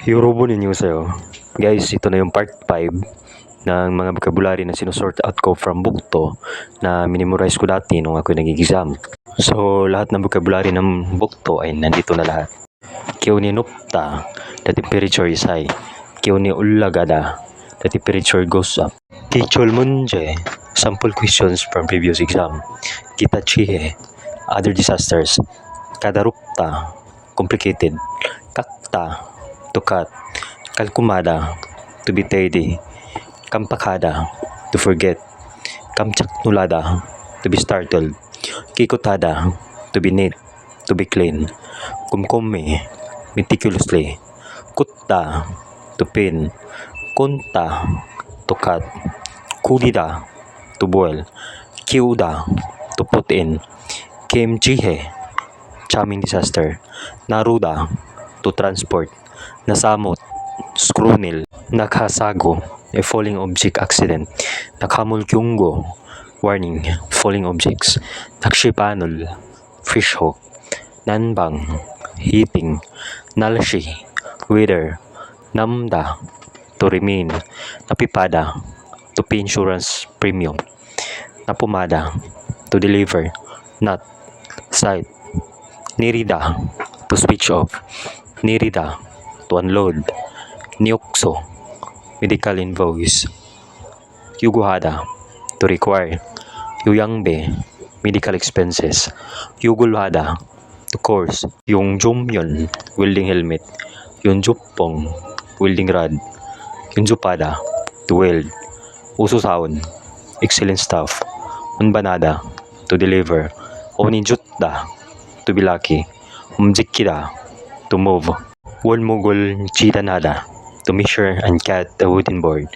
Yurobo ninyo sa'yo. Guys, ito na yung part 5 ng mga vocabulary na sinusort out ko from book 2 na minimorize ko dati nung ako nag-exam. So, lahat ng vocabulary ng book 2 ay nandito na lahat. Kiuni nupta, the temperature is high. Kiuni ullagada, the temperature goes up. Kichol munje, sample questions from previous exam. Kitachihe, other disasters. Kadarupta, complicated. Kakta, to cut. Kalkumada, to be tidy. Kampakada, to forget. Kamchaknulada, to be startled. Kikutada, to be neat, to be clean. Kumkumi, meticulously. Kutta, to pin. Kunta, to cut. Kulida, to boil. Kiuda, to put in. Kimchihe, charming disaster. Naruda, to transport. Nasamot, screwnail. Nakasago, a falling object accident. Nakamulkyunggo, warning, falling objects. Nakshipanol, fish hook. Nanbang, heating. Nalshi, weather. Namda, to remain. Napipada, to pay insurance premium. Napumada, to deliver. Not, sight. Nirida, to switch off. Nirida, to unload. Niokso, medical invoice. Yuguhada, to require. Yuyangbe, medical expenses. Yugulhada, to course. Yung Jumyon, welding helmet. Yung Jupong, welding rod. Yung Jupada, to weld. Ususaon, excellent staff. Unbanada, to deliver. Onijutda, to be lucky. Umjikida, to move. Wolmugol chitanada, to measure and cut a wooden board.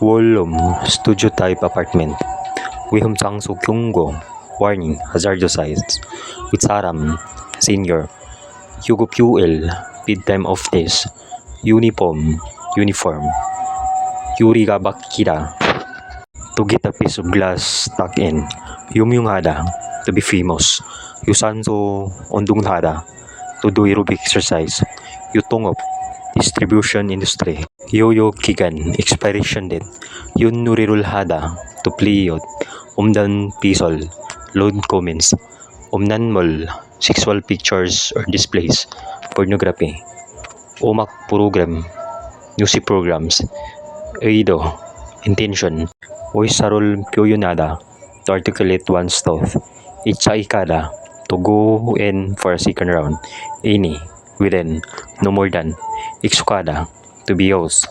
Wolum, studio type apartment. Wihum Changsu Kyunggo, warning, hazardous sites. Witsaram, senior. Yugo Fuel, bedtime of this. Uniform, uniform. Yuriga Bakira, to get a piece of glass stuck in. Yumyunghada, to be famous. Yusanso Ondunghada, to do aerobic exercise. Yutongop, distribution industry. Yoyo Kigan, expiration date. Yun Nurirulhada, to plead. Umdan Pisol, load comments. Umnanmol, sexual pictures or displays. Pornography. Umak program, music programs. Eido, intention. Oisarol Pyoyonada, to articulate one's thought. Itchaikada, to go in for a second round. Ini, within, no more than. Ixukada, to be used.